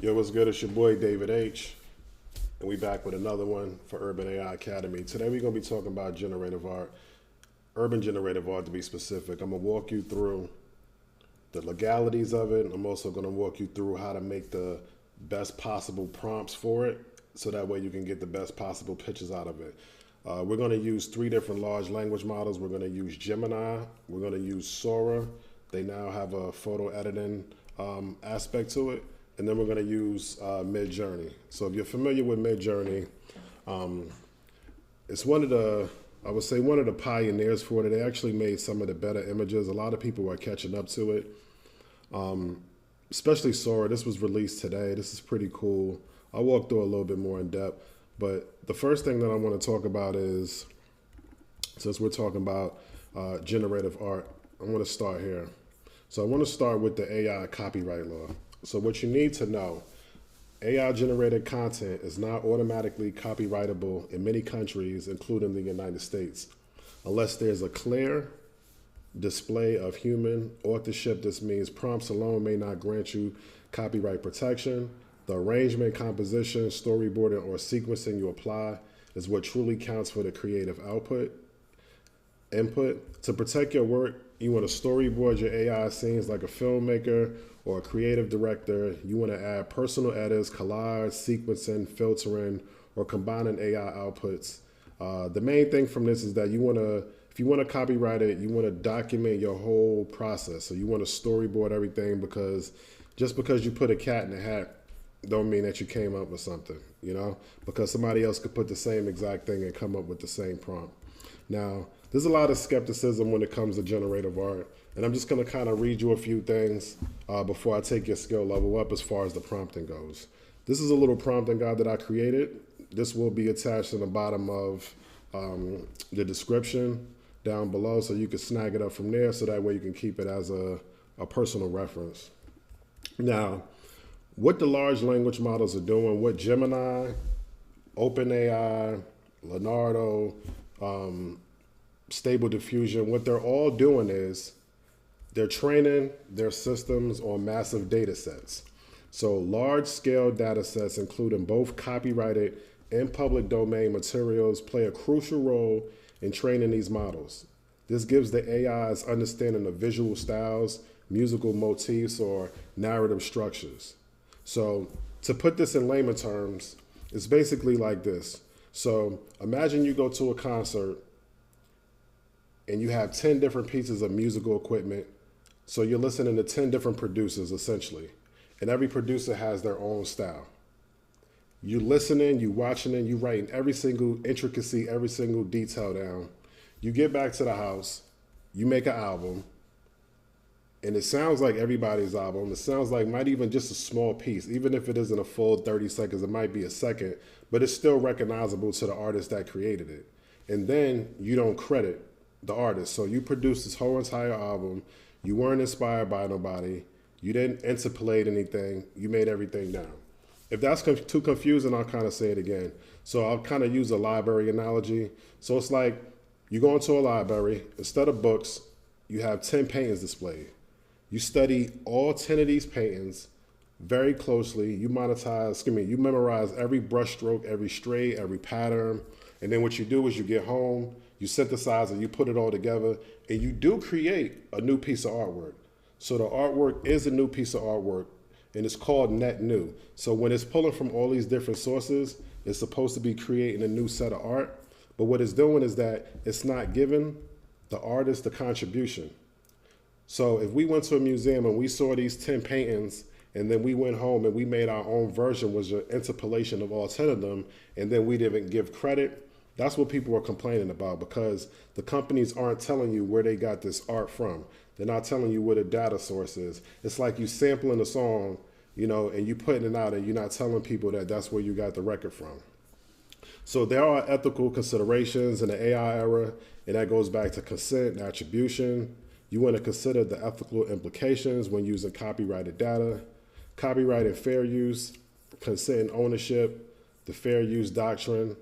Yo, what's good? It's your boy David H. And we back with another one for Urban AI Academy. Today we're going to be talking about generative art, urban generative art to be specific. I'm going to walk you through the legalities of it. I'm also going to walk you through how to make the best possible prompts for it so that way you can get the best possible pictures out of it. We're going to use 3 different large language models. We're going to use Gemini. We're going to use Sora. They now have a photo editing aspect to it. And then we're going to use MidJourney. So if you're familiar with MidJourney, it's one of the, I would say one of the pioneers for it. They actually made some of the better images. A lot of people are catching up to it, especially Sora. This was released today. This is pretty cool. I'll walk through a little bit more in depth. But the first thing that I want to talk about is, since we're talking about generative art, I want to start here. So I want to start with the AI copyright law. So what you need to know, AI generated content is not automatically copyrightable in many countries, including the United States, unless there's a clear display of human authorship. This means prompts alone may not grant you copyright protection. The arrangement, composition, storyboarding, or sequencing you apply is what truly counts for the creative input. To protect your work, you want to storyboard your AI scenes like a filmmaker or a creative director. You want to add personal edits, collage, sequencing, filtering, or combining AI outputs. The main thing from this is that you want to, if you want to copyright it, you want to document your whole process. So you want to storyboard everything, because just because you put a cat in a hat don't mean that you came up with something, you know, because somebody else could put the same exact thing and come up with the same prompt. Now, there's a lot of skepticism when it comes to generative art, and I'm just going to kind of read you a few things before I take your skill level up as far as the prompting goes. This is a little prompting guide that I created. This will be attached in the bottom of the description down below, so you can snag it up from there, so that way you can keep it as a personal reference. Now, what the large language models are doing, what Gemini, OpenAI, Leonardo, Stable Diffusion, what they're all doing is they're training their systems on massive data sets. So large scale data sets, including both copyrighted and public domain materials, play a crucial role in training these models. This gives the AI's understanding of visual styles, musical motifs, or narrative structures. So to put this in layman terms, it's basically like this. So imagine you go to a concert and you have 10 different pieces of musical equipment. So you're listening to 10 different producers essentially, and every producer has their own style. You're listening, you're watching it, you're writing every single intricacy, every single detail down. You get back to the house, you make an album, and it sounds like everybody's album. It sounds like might even just a small piece, even if it isn't a full 30 seconds, it might be a second, but it's still recognizable to the artist that created it. And then you don't credit the artist. So you produced this whole entire album. You weren't inspired by nobody. You didn't interpolate anything. You made everything down. If that's too confusing, I'll kind of say it again. So I'll kind of use a library analogy. So it's like you go into a library, instead of books, you have 10 paintings displayed. You study all 10 of these paintings very closely. You memorize every brushstroke, every stray, every pattern. And then what you do is you get home, you synthesize it, you put it all together, and you do create a new piece of artwork. So the artwork is a new piece of artwork, and it's called net new. So when it's pulling from all these different sources, it's supposed to be creating a new set of art. But what it's doing is that it's not giving the artist the contribution. So if we went to a museum and we saw these 10 paintings, and then we went home and we made our own version, was an interpolation of all 10 of them, and then we didn't give credit, that's what people are complaining about, because the companies aren't telling you where they got this art from. They're not telling you where the data source is. It's like you sampling a song, you know, and you putting it out and you're not telling people that that's where you got the record from. So there are ethical considerations in the AI era, and that goes back to consent and attribution. You want to consider the ethical implications when using copyrighted data, copyright and fair use, consent and ownership, the fair use doctrine.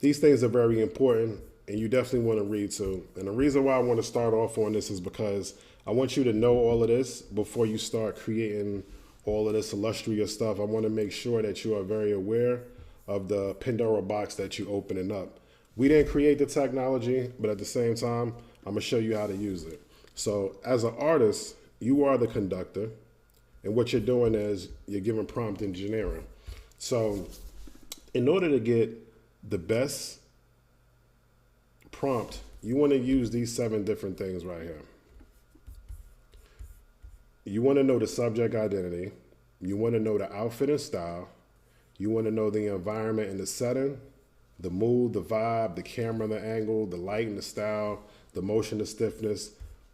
These things are very important, and you definitely want to read too. And the reason why I want to start off on this is because I want you to know all of this before you start creating all of this illustrious stuff, I want to make sure that you are very aware of the Pandora box that you're opening up. We didn't create the technology, but at the same time, I'm going to show you how to use it. So as an artist, you are the conductor, and what you're doing is you're giving prompt engineering. So in order to get the best prompt, you want to use these 7 different things right here. You want to know the subject identity. You want to know the outfit and style. You want to know the environment and the setting, the mood, the vibe, the camera, the angle, the light and the style, the motion, the stiffness.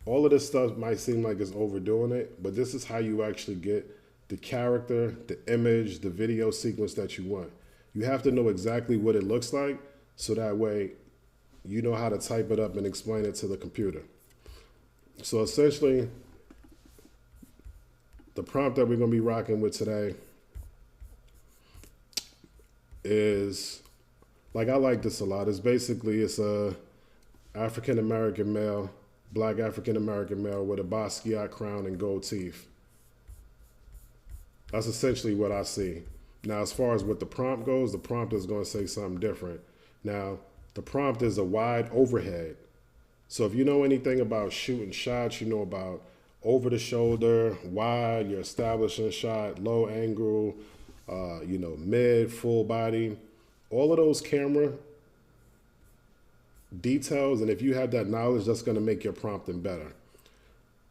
All of this stuff might seem like it's overdoing it, but this is how you actually get the character, the image, the video sequence that you want. You have to know exactly what it looks like, so that way you know how to type it up and explain it to the computer. So essentially, the prompt that we're going to be rocking with today is, like, I like this a lot. It's a African-American male, black African-American male with a Basquiat crown and gold teeth. That's essentially what I see. Now, as far as what the prompt goes, the prompt is going to say something different. Now, the prompt is a wide overhead. So if you know anything about shooting shots, you know about over the shoulder, wide, you're establishing a shot, low angle, mid, full body, all of those camera details. And if you have that knowledge, that's going to make your prompting better.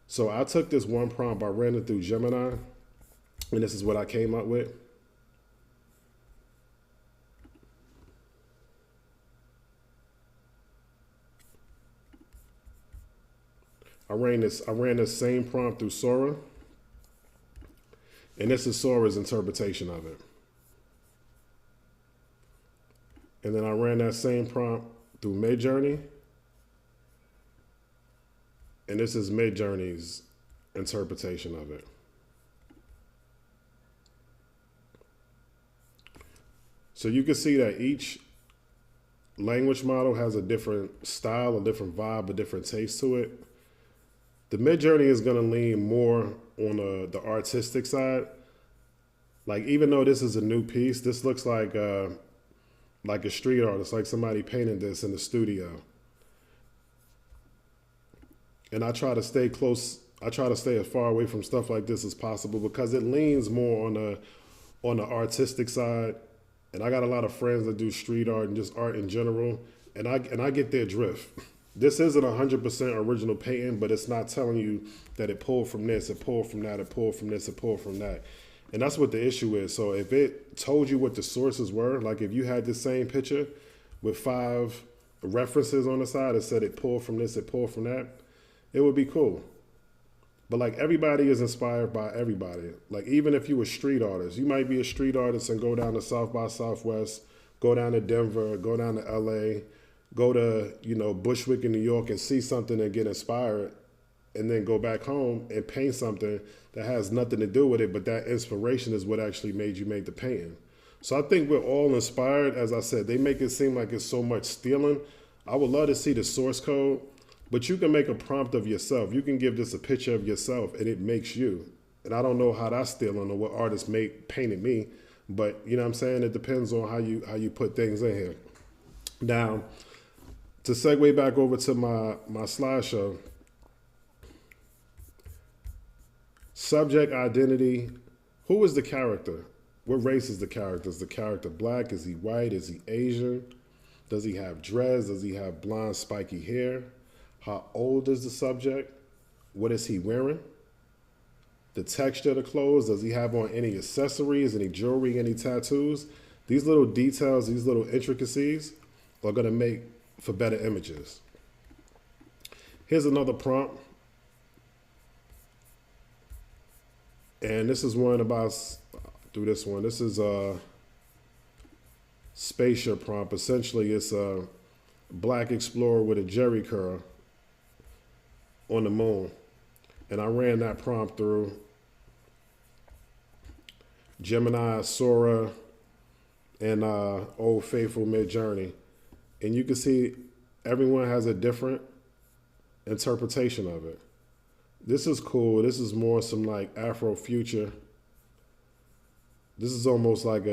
So I took this one prompt, I ran it through Gemini, and this is what I came up with. I ran this same prompt through Sora, and this is Sora's interpretation of it. And then I ran that same prompt through MidJourney, and this is MidJourney's interpretation of it. So you can see that each language model has a different style, a different vibe, a different taste to it. The MidJourney is going to lean more on the artistic side. Like, even though this is a new piece, this looks like a street artist, like somebody painted this in the studio. And I try to stay close. I try to stay as far away from stuff like this as possible because it leans more on the artistic side. And I got a lot of friends that do street art and just art in general, and I get their drift. This isn't 100% original painting, but it's not telling you that it pulled from this, it pulled from that, it pulled from this, it pulled from that. And that's what the issue is. So if it told you what the sources were, like if you had the same picture with 5 references on the side that said it pulled from this, it pulled from that, it would be cool. But like, everybody is inspired by everybody. Like, even if you were street artists, you might be a street artist and go down to South by Southwest, go down to Denver, go down to LA, go to, Bushwick in New York and see something and get inspired, and then go back home and paint something that has nothing to do with it, but that inspiration is what actually made you make the painting. So I think we're all inspired. As I said, they make it seem like it's so much stealing. I would love to see the source code, but you can make a prompt of yourself. You can give this a picture of yourself and it makes you. And I don't know how that's stealing or what artist painted me, but you know what I'm saying? It depends on how you put things in here. Now, to segue back over to my slideshow, subject identity, who is the character? What race is the character? Is the character black? Is he white? Is he Asian? Does he have dreads? Does he have blonde spiky hair? How old is the subject? What is he wearing? The texture of the clothes. Does he have on any accessories, any jewelry, any tattoos? These little details, these little intricacies are going to make for better images. Here's another prompt. And this is one about, through this one, this is a spaceship prompt. Essentially, it's a black explorer with a jerry curl on the moon. And I ran that prompt through Gemini, Sora, and Old Faithful MidJourney. And you can see everyone has a different interpretation of it. This is cool. This is more some like Afro future This is almost like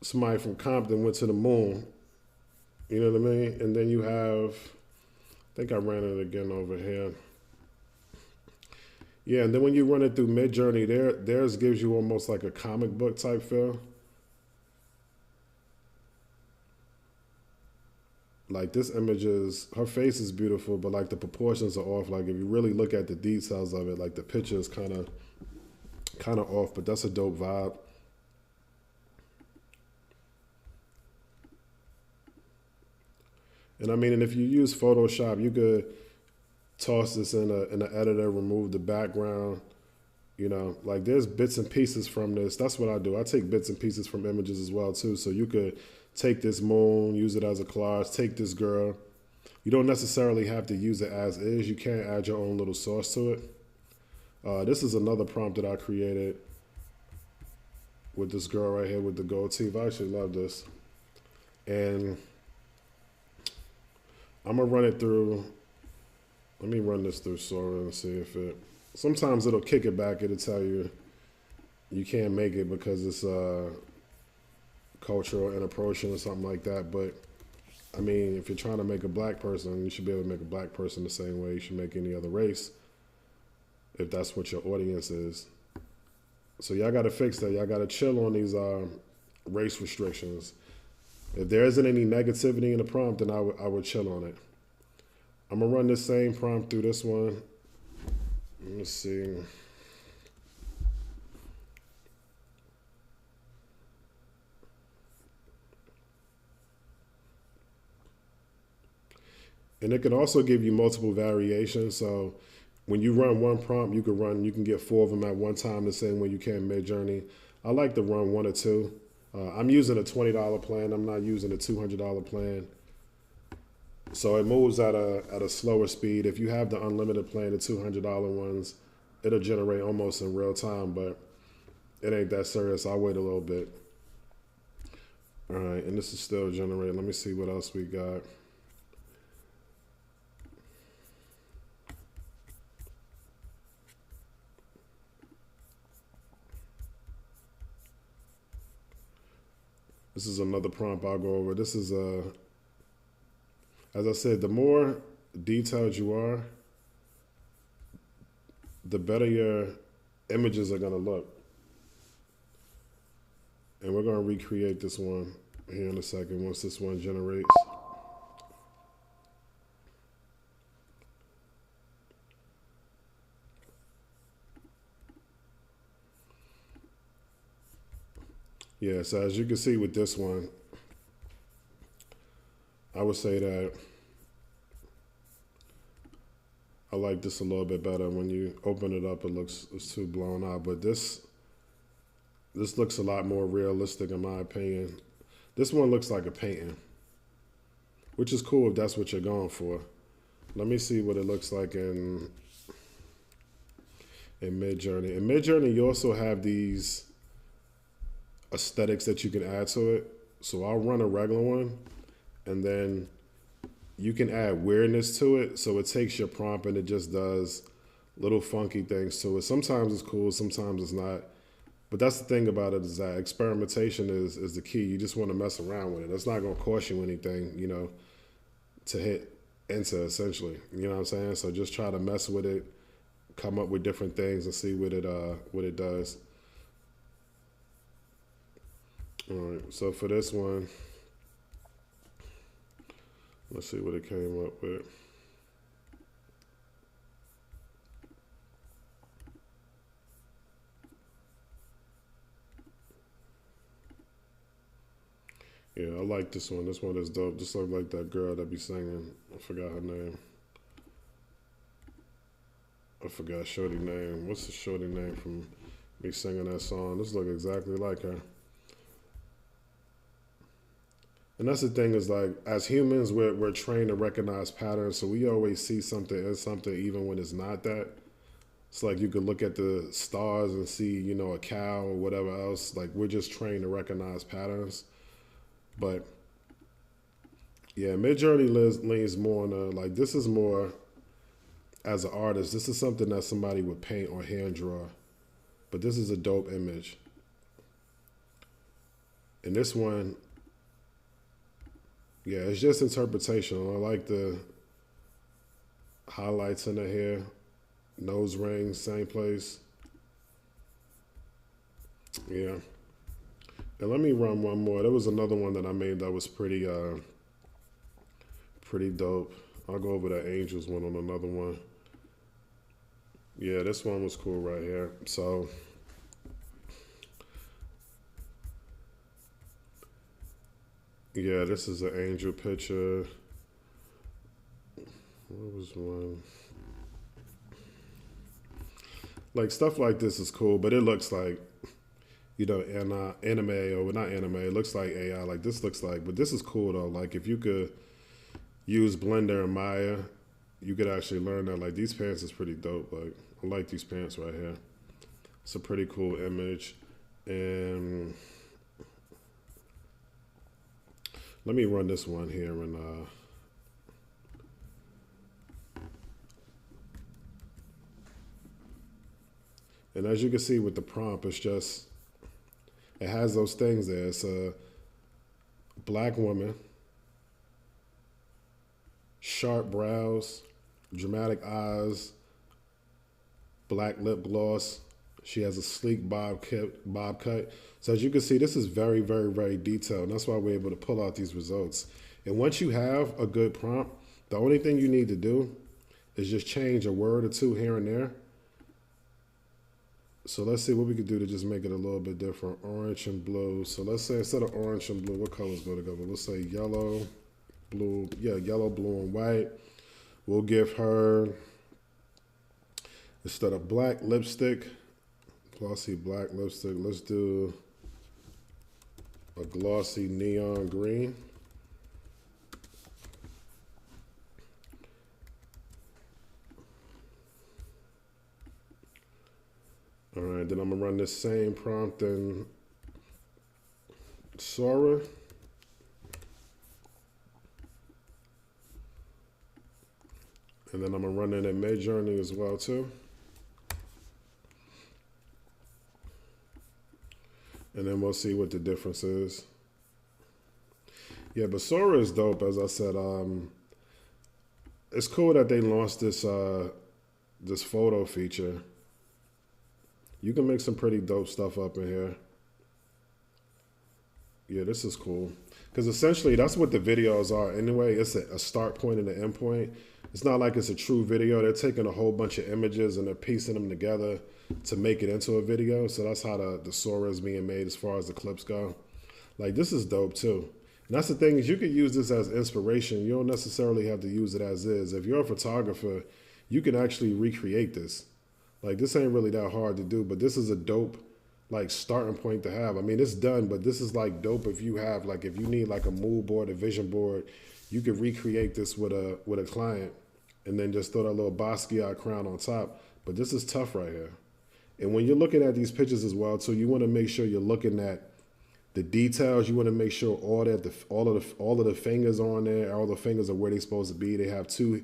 somebody from Compton went to the moon. You know what I mean? And then you have, I think I ran it again over here. Yeah, and then when you run it through MidJourney, theirs gives you almost like a comic book type feel. Like this image is, her face is beautiful, but like the proportions are off. Like if you really look at the details of it, like the picture is kind of off, but that's a dope vibe. And I mean, and if you use Photoshop, you could toss this in an editor, remove the background. You know, like there's bits and pieces from this. That's what I do. I take bits and pieces from images as well too. So you could take this moon, use it as a collage, take this girl. You don't necessarily have to use it as is. You can add your own little sauce to it. This is another prompt that I created with this girl right here with the gold teeth. I actually love this. And I'm gonna run it through. Let me run this through Sora and see if it. Sometimes it'll kick it back. It'll tell you you can't make it because it's cultural inappropriation or something like that. But I mean, if you're trying to make a black person, you should be able to make a black person the same way you should make any other race, if that's what your audience is. So y'all got to fix that. Y'all got to chill on these race restrictions. If there isn't any negativity in the prompt, then I would chill on it. I'm gonna run this same prompt through this one. Let's see. And it can also give you multiple variations. So when you run one prompt, you can get 4 of them at one time, the same way you can in MidJourney. I like to run 1 or 2. I'm using a $20 plan. I'm not using a $200 plan. So it moves at a slower speed. If you have the unlimited plan, the $200 ones, it'll generate almost in real time, but it ain't that serious. I'll wait a little bit. All right, and this is still generating. Let me see what else we got. This is another prompt I'll go over. This is as I said, the more detailed you are, the better your images are gonna look. And we're gonna recreate this one here in a second once this one generates. Yeah, so as you can see with this one, I would say that I like this a little bit better. When you open it up, it's too blown out. But this looks a lot more realistic in my opinion. This one looks like a painting, which is cool if that's what you're going for. Let me see what it looks like in MidJourney. In MidJourney, you also have these aesthetics that you can add to it. So I'll run a regular one, and then you can add weirdness to it. So it takes your prompt and it just does little funky things to it. Sometimes it's cool, sometimes it's not. But that's the thing about it, is that experimentation is the key. You just want to mess around with it. It's not going to cost you anything, you know, to hit enter essentially. You know what I'm saying? So just try to mess with it, come up with different things and see what it does. All right, so for this one, let's see what it came up with. Yeah, I like this one. This one is dope. Just look like that girl that be singing. I forgot her name. I forgot Shorty name. What's the Shorty name from me singing that song? This look exactly like her. And that's the thing, is like, as humans, we're trained to recognize patterns. So we always see something as something even when it's not that. It's like you could look at the stars and see, you know, a cow or whatever else. Like, we're just trained to recognize patterns. But yeah, MidJourney leans more on like, this is more as an artist. This is something that somebody would paint or hand draw. But this is a dope image. And this one, yeah, it's just interpretation. I like the highlights in the hair, nose ring, same place. Yeah. And let me run one more. There was another one that I made that was pretty dope. I'll go over the angels one on another one. Yeah, this one was cool right here. So yeah, this is an angel picture. What was one? Like stuff like this is cool, but it looks like, you know, anime, or not anime, it looks like AI, like this looks like, but this is cool though. Like if you could use Blender and Maya, you could actually learn that. Like these pants is pretty dope. Like I like these pants right here. It's a pretty cool image. And let me run this one here and as you can see with the prompt, it's just, it has those things there. It's a black woman, sharp brows, dramatic eyes, black lip gloss. She has a sleek bob cut. So as you can see, this is very, very, very detailed. And that's why we're able to pull out these results. And once you have a good prompt, the only thing you need to do is just change a word or two here and there. So let's see what we could do to just make it a little bit different. Orange and blue. So let's say instead of orange and blue, what colors go together? Let's say yellow, blue. Yeah, yellow, blue, and white. We'll give her, instead of black lipstick, glossy black lipstick, let's do a glossy neon green. All right, then I'm gonna run this same prompt in Sora. And then I'm gonna run it in MidJourney as well too. And then we'll see what the difference is. Yeah, but Sora is dope, as I said. It's cool that they launched this this photo feature. You can make some pretty dope stuff up in here. Yeah, this is cool. Because essentially, that's what the videos are anyway. It's a start point and an end point. It's not like it's a true video. They're taking a whole bunch of images and they're piecing them together to make it into a video. So that's how the Sora is being made as far as the clips go. Like, this is dope too. And that's the thing, is you could use this as inspiration. You don't necessarily have to use it as is. If you're a photographer, you can actually recreate this. Like, this ain't really that hard to do, but this is a dope, like, starting point to have. I mean, it's done, but this is, like, dope if you have, like, if you need, like, a mood board, a vision board, you could recreate this with a client and then just throw that little Basquiat crown on top. But this is tough right here. And when you're looking at these pictures as well, too, you want to make sure you're looking at the details. You want to make sure all of the fingers are on there. All the fingers are where they're supposed to be. They have two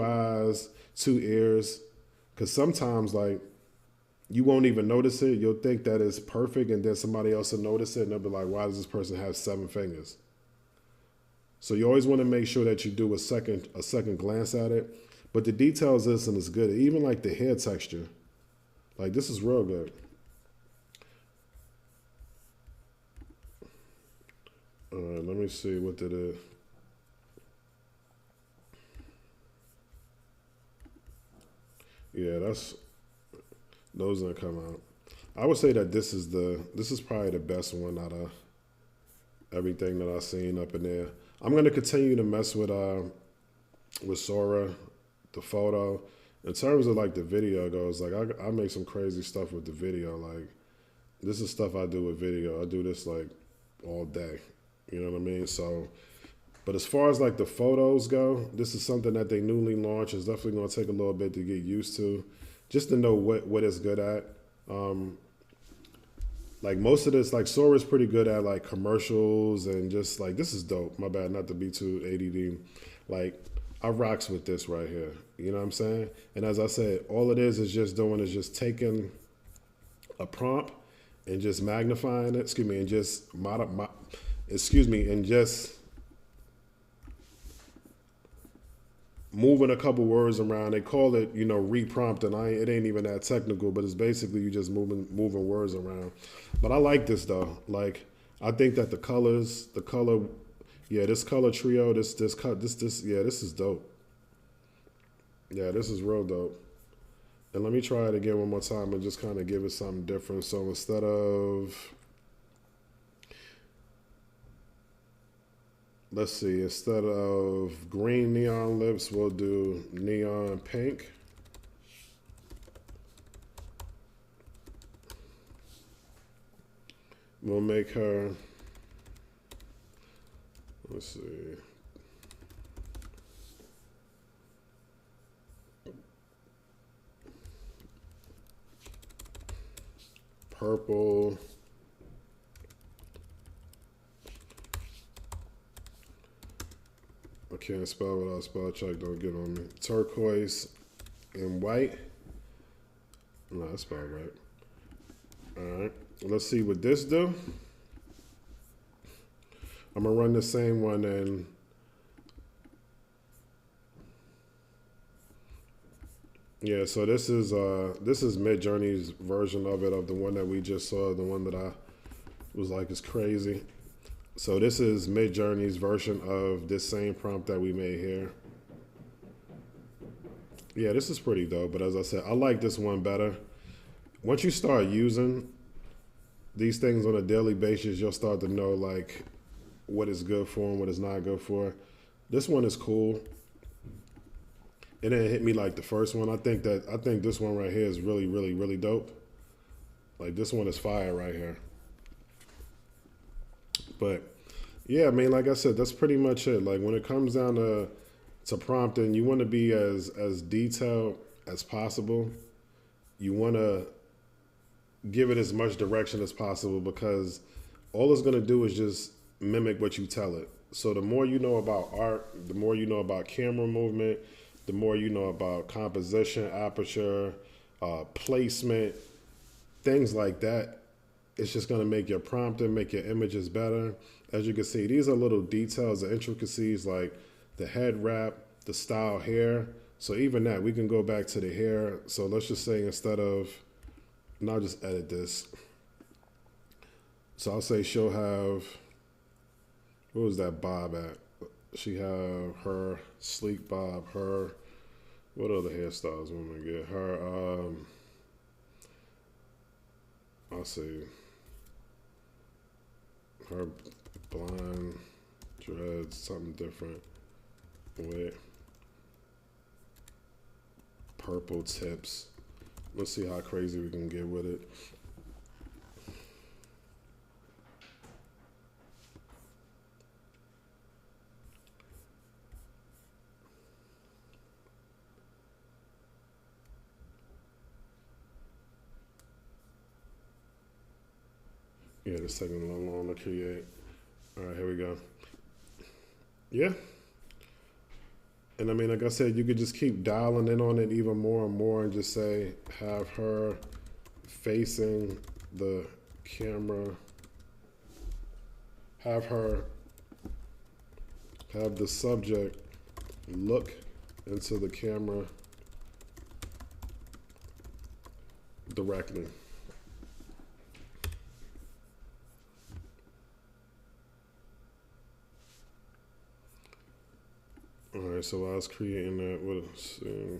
eyes, 2 ears. Because sometimes, like, you won't even notice it. You'll think that it's perfect, and then somebody else will notice it, and they'll be like, why does this person have 7 fingers? So you always want to make sure that you do a second glance at it. But the details is, and it's good. Even like the hair texture. Like, this is real good. All right, let me see what did it. Yeah, those didn't come out. I would say that this is probably the best one out of everything that I've seen up in there. I'm gonna continue to mess with Sora, the photo. In terms of like the video goes, like I make some crazy stuff with the video. Like, this is stuff I do with video. I do this like all day. You know what I mean? So, but as far as like the photos go, this is something that they newly launched. It's definitely going to take a little bit to get used to, just to know what it's good at. Like most of this, like Sora's pretty good at like commercials and just like, this is dope. My bad, not to be too ADD. Like, I rocks with this right here. You know what I'm saying? And as I said, all it is just doing is just taking a prompt and just magnifying it, and just and just moving a couple words around. They call it, reprompting. It ain't even that technical, but it's basically you just moving words around. But I like this though. Like, I think that the color, this color trio, this is dope. Yeah, this is real dope. And let me try it again one more time and just kind of give it something different. So instead of, instead of green neon lips, we'll do neon pink. We'll make her, let's see. Purple. I can't spell without spell check, don't get on me. Turquoise and white. No, that's spelled right. All right, let's see what this do. I'm gonna run the same one and yeah, so this is MidJourney's version of it, of the one that we just saw, the one that I was like is crazy. So this is MidJourney's version of this same prompt that we made here. Yeah, this is pretty dope, but as I said, I like this one better. Once you start using these things on a daily basis, you'll start to know like what is good for and what is not good for. This one is cool. It didn't hit me like the first one. I think this one right here is really, really, really dope. Like, this one is fire right here. But yeah, I mean, like I said, that's pretty much it. Like, when it comes down to prompting, you want to be as detailed as possible. You want to give it as much direction as possible, because all it's going to do is just mimic what you tell it. So the more you know about art, the more you know about camera movement, the more you know about composition, aperture, placement, things like that. It's just going to make your prompting, make your images better. As you can see, these are little details, the intricacies, like the head wrap, the style hair. So even that, we can go back to the hair. So let's just say instead of, and I'll just edit this. So I'll say she'll have, what was that bob at? She have her sleek bob, her, what other hairstyles women get? Her, I'll say, her blonde dreads, something different with purple tips. Let's see how crazy we can get with it. Yeah, this taking a little long to create. All right, here we go. Yeah. And I mean, like I said, you could just keep dialing in on it even more and more and just say, have her facing the camera. Have the subject look into the camera directly. All right, so while I was creating that, let's see.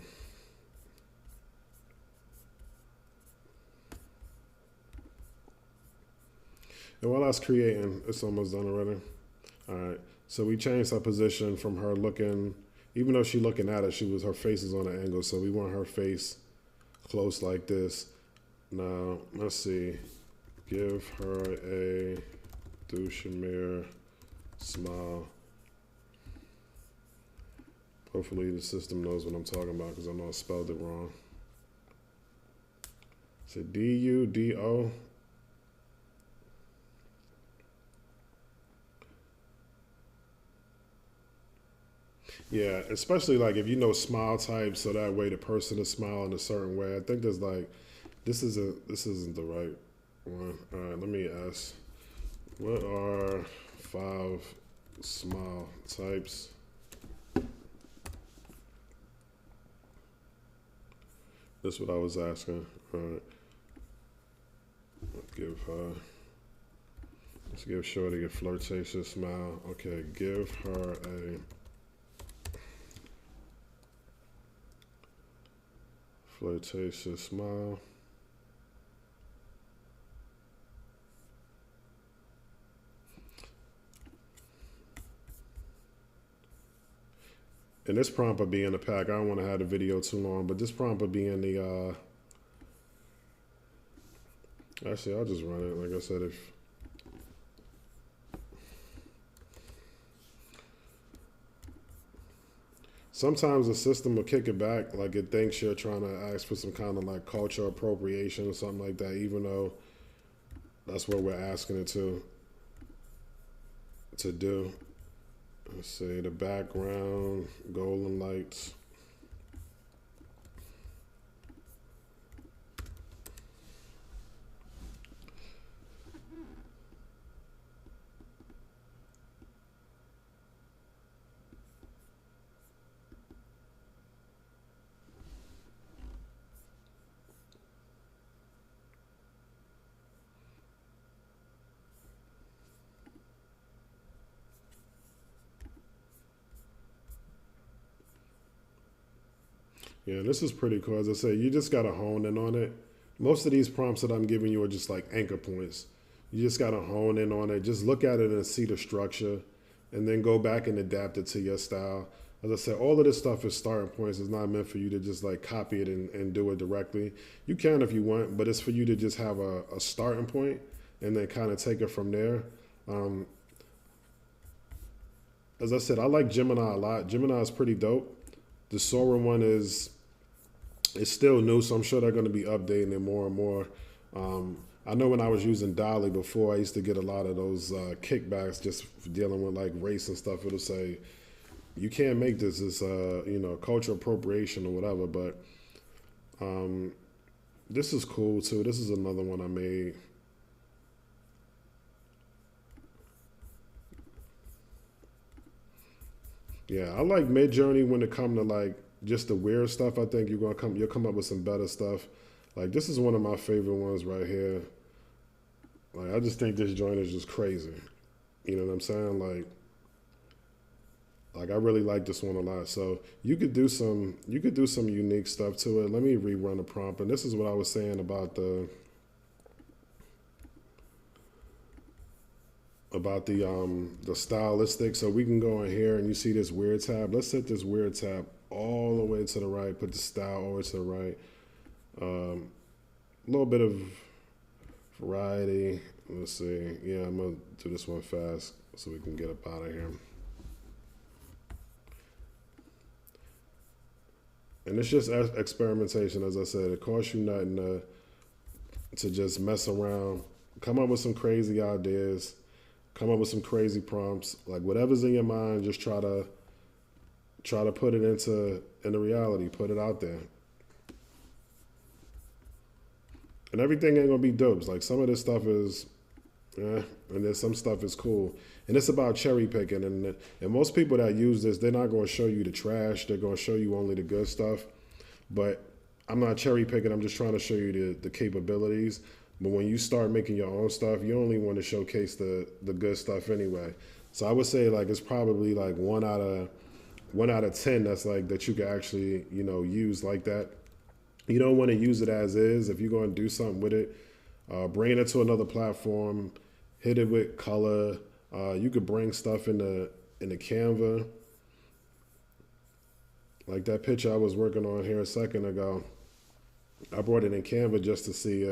And while I was creating, it's almost done already. All right, so we changed our position from her looking, even though she's looking at us, her face is on an angle, so we want her face close like this. Now, let's see, give her a Duchamere smile. Hopefully the system knows what I'm talking about, because I know I spelled it wrong. Is it D-U-D-O? Yeah, especially like if you know smile types, so that way the person is smiling a certain way. I think there's This isn't the right one. All right, let me ask. What are 5 smile types? That's what I was asking. All right. Let's give Shorty a flirtatious smile. Okay, give her a flirtatious smile. And this prompt will be in the pack. I don't want to have the video too long, but this prompt will be in the, actually, I'll just run it. Like I said, if, sometimes the system will kick it back, like it thinks you're trying to ask for some kind of like culture appropriation or something like that, even though that's what we're asking it to do. Let's see, the background, golden lights. Yeah, this is pretty cool. As I say, you just got to hone in on it. Most of these prompts that I'm giving you are just like anchor points. You just got to hone in on it. Just look at it and see the structure and then go back and adapt it to your style. As I said, all of this stuff is starting points. It's not meant for you to just like copy it and do it directly. You can if you want, but it's for you to just have a starting point and then kind of take it from there. As I said, I like Gemini a lot. Gemini is pretty dope. The Sora one is still new, so I'm sure they're going to be updating it more and more. I know when I was using Dolly before, I used to get a lot of those kickbacks just for dealing with like race and stuff. It'll say, you can't make this, it's cultural appropriation or whatever, but this is cool too. This is another one I made. Yeah, I like MidJourney when it comes to like just the weird stuff. I think you'll come up with some better stuff. Like this is one of my favorite ones right here. Like I just think this joint is just crazy. You know what I'm saying? Like I really like this one a lot. So you could do some unique stuff to it. Let me rerun the prompt. And this is what I was saying about the stylistic. So we can go in here and you see this weird tab. Let's set this weird tab all the way to the right, put the style over to the right. A little bit of variety. Let's see. Yeah, I'm gonna do this one fast so we can get up out of here. And it's just experimentation, as I said. It costs you nothing to just mess around, come up with some crazy ideas, come up with some crazy prompts. Like whatever's in your mind, just try to put it into reality, put it out there. And everything ain't gonna be dopes. Like some of this stuff is, and then some stuff is cool. And it's about cherry picking. And most people that use this, they're not gonna show you the trash. They're gonna show you only the good stuff. But I'm not cherry picking. I'm just trying to show you the capabilities. But when you start making your own stuff, you only want to showcase the good stuff anyway. So I would say like it's probably like 1 out of 10 that's like that you can actually use like that. You don't want to use it as is. If you're going to do something with it, bring it to another platform, hit it with color. You could bring stuff in the Canva. Like that picture I was working on here a second ago. I brought it in Canva just to see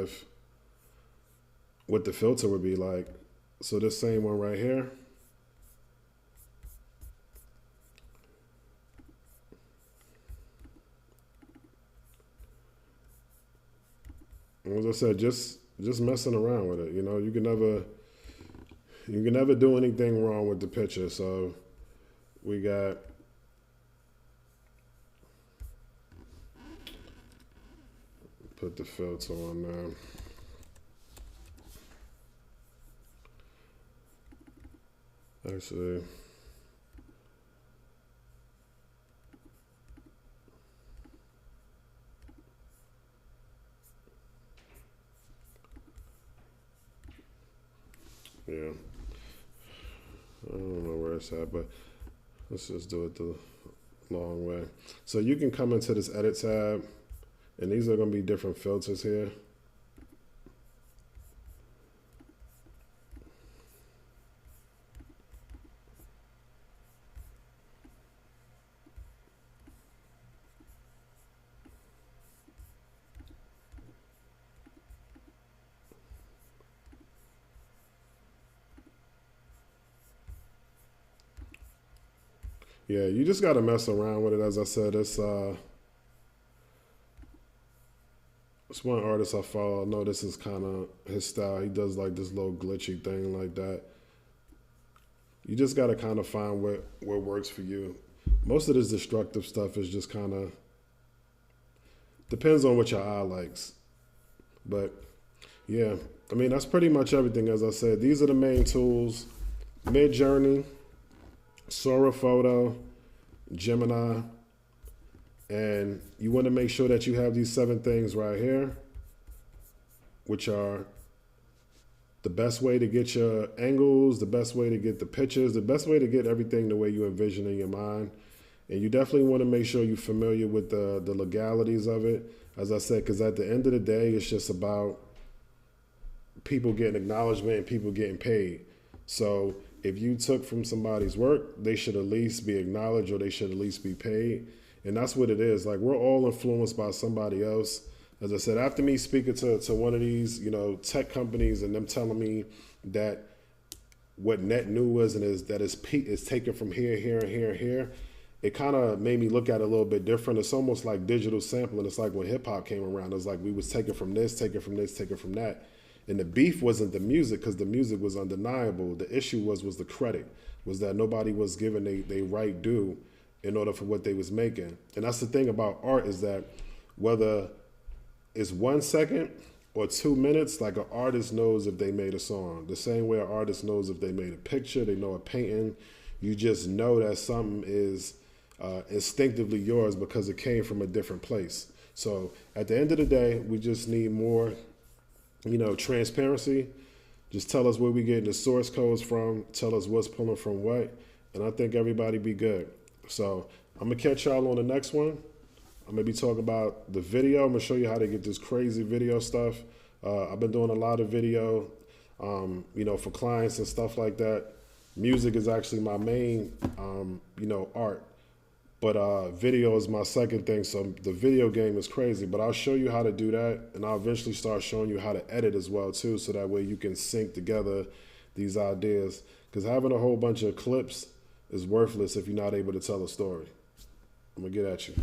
what the filter would be like. So this same one right here. And as I said, just messing around with it. You can never do anything wrong with the picture. So we got put the filter on there. Actually, yeah, I don't know where it's at, but let's just do it the long way. So you can come into this edit tab, and these are going to be different filters here. Yeah, you just got to mess around with it. As I said, it's one artist I follow. I know this is kind of his style. He does like this little glitchy thing like that. You just got to kind of find what works for you. Most of this destructive stuff is just kind of depends on what your eye likes. But yeah, I mean, that's pretty much everything. As I said, these are the main tools: MidJourney, Sora Photo, Gemini, and you want to make sure that you have these 7 things right here, which are the best way to get your angles, the best way to get the pictures, the best way to get everything the way you envision in your mind. And you definitely want to make sure you're familiar with the legalities of it. As I said, because at the end of the day, it's just about people getting acknowledgement and people getting paid. So if you took from somebody's work, they should at least be acknowledged, or they should at least be paid. And that's what it is. Like, we're all influenced by somebody else. As I said, after me speaking to one of these, tech companies, and them telling me that what net new was, and is taken from here, here, and here, and here, it kind of made me look at it a little bit different. It's almost like digital sampling. It's like when hip hop came around, it was like we was taking from this, taking from this, taking from that. And the beef wasn't the music, because the music was undeniable. The issue was the credit, was that nobody was given they right due in order for what they was making. And that's the thing about art, is that whether it's 1 second or 2 minutes, like, an artist knows if they made a song. The same way an artist knows if they made a picture, they know a painting. You just know that something is instinctively yours because it came from a different place. So at the end of the day, we just need more transparency. Just tell us where we getting the source codes from. Tell us what's pulling from what. And I think everybody be good. So I'm going to catch y'all on the next one. I'm going to be talking about the video. I'm going to show you how to get this crazy video stuff. I've been doing a lot of video, for clients and stuff like that. Music is actually my main, art. But video is my second thing, so the video game is crazy. But I'll show you how to do that, and I'll eventually start showing you how to edit as well, too, so that way you can sync together these ideas. Because having a whole bunch of clips is worthless if you're not able to tell a story. I'm going to get at you.